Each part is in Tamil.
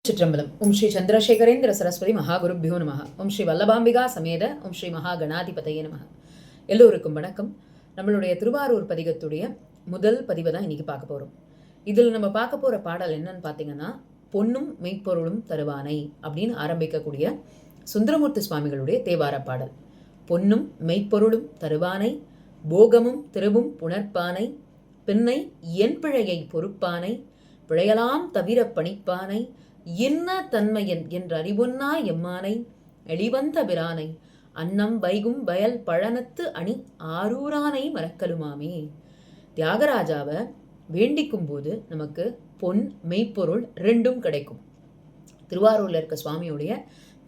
சிற்றம்பலம். ஓம் ஸ்ரீ சந்திரசேகரேந்திர சரஸ்வதி மகாகுருபியோ நமः. ஓம் ஸ்ரீ வல்லபாம்பிகா சமேத ஓம் ஸ்ரீ மகா கணாதிபதையே நமः. எல்லோருக்கும் வணக்கம். நம்மளுடைய திருவாரூர் பதிகத்துடைய முதல் பதிவை தான் இன்னைக்கு பார்க்க போகிறோம். இதில் நம்ம பார்க்க போகிற பாடல் என்னன்னு பார்த்தீங்கன்னா, பொன்னும் மெய்ப்பொருளும் தருவானை அப்படின்னு ஆரம்பிக்கக்கூடிய சுந்தரமூர்த்தி சுவாமிகளுடைய தேவார பாடல். பொன்னும் மெய்ப்பொருளும் தருவானை, போகமும் திருவும் புணர்ப்பானை, பின்னை என் பிழையை பொறுப்பானை, பிழையலாம் தவிர பணிப்பானை, என்ன தன்மையன் என்ற அறிவொன்னா எம்மானை, எளிவந்த பிரானை, அன்னம் வைகும் வயல் பழனத்து அணி ஆரூரானை மறக்கலுமாமே. தியாகராஜாவை வேண்டிக்கும் போது நமக்கு பொன் மெய்ப்பொருள் ரெண்டும் கிடைக்கும். திருவாரூரில் இருக்க சுவாமியுடைய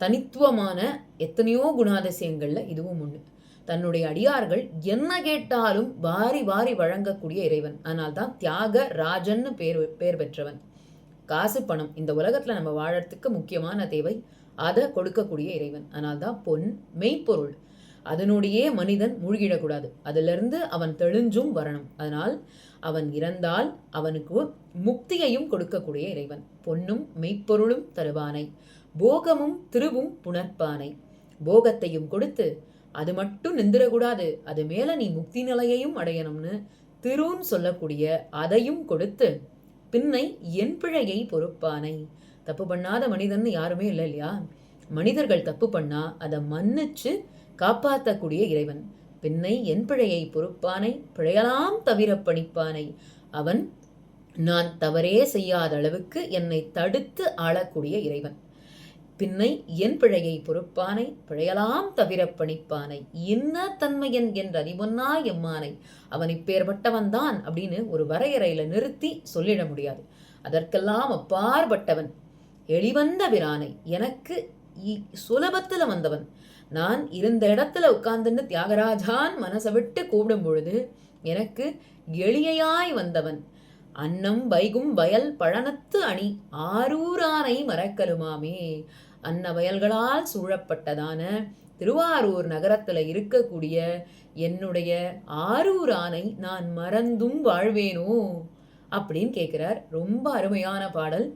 தனித்துவமான எத்தனையோ குணாதிசயங்கள்ல இதுவும் ஒன்று. தன்னுடைய அடியார்கள் என்ன கேட்டாலும் வாரி வாரி வழங்கக்கூடிய இறைவன். ஆனால் தான் தியாக ராஜன்னு பேர் பெற்றவன். காசு பணம் இந்த உலகத்துல நம்ம வாழறதுக்கு முக்கியமான தேவை, அதை கொடுக்கக்கூடிய இறைவன். ஆனால் தான் பொன் மெய்ப்பொருள், அதனுடைய மனிதன் மூழ்கிடக்கூடாது, அதிலிருந்து அவன் தெளிஞ்சும் வரணும். அதனால் அவன் இறந்தால் அவனுக்கு முக்தியையும் கொடுக்கக்கூடிய இறைவன். பொன்னும் மெய்ப்பொருளும் தருவானை, போகமும் திருவும் புணர்ப்பானை. போகத்தையும் கொடுத்து அது மட்டும் நிந்திரக்கூடாது, அது மேல நீ முக்தி நிலையையும் அடையணும்னு திருன்னு சொல்லக்கூடிய அதையும் கொடுத்து, பின்னை என் பிழையை பொறுப்பானை. தப்பு பண்ணாத மனிதன் யாருமே இல்லை இல்லையா? மனிதர்கள் தப்பு பண்ணா அதை மன்னிச்சு காப்பாற்றக்கூடிய இறைவன். பின்னை என் பிழையை பொறுப்பானை, பிழையலாம் தவிர பணிப்பானை. அவன் நான் தவறே செய்யாத அளவுக்கு என்னை தடுத்து ஆளக்கூடிய இறைவன். பின்னை என் பிழையை பொறுப்பானை, பிழையலாம் தவிர பணிப்பானை, என்ன தன்மையன் என்ற அறிவொன்னா எம்மானை. அவன் இப்பேற்பட்டவன் தான் அப்படின்னு ஒரு வரையறையில நிறுத்தி சொல்லிட முடியாது. அதற்கெல்லாம் அப்பாற்பட்டவன், எளிவந்த பிரானை, எனக்கு சுலபத்துல வந்தவன். நான் இருந்த இடத்துல உட்கார்ந்துன்னு தியாகராஜான் மனசை விட்டு கூப்பிடும் பொழுது எனக்கு எளியாய் வந்தவன். அன்னம் வைகும் வயல் பழனத்து அணி ஆரூரானை மறக்கலுமாமே. அன்ன வயல்களால் சூழப்பட்டதான திருவாரூர் நகரத்துல இருக்கக்கூடிய என்னுடைய ஆரூரானை நான் மறந்தும் வாழ்வேனோ அப்படின்னு கேட்கிறார். ரொம்ப அருமையான பாடல்.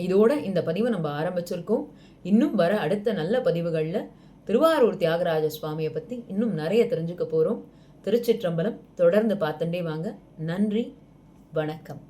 இதோட இந்த பதிவை நம்ம ஆரம்பிச்சிருக்கோம். இன்னும் வர அடுத்த நல்ல பதிவுகள்ல திருவாரூர் தியாகராஜ சுவாமியை பத்தி இன்னும் நிறைய தெரிஞ்சுக்க போறோம். திருச்சிற்றம்பலம். தொடர்ந்து பார்த்துட்டே வாங்க. நன்றி, வணக்கம்.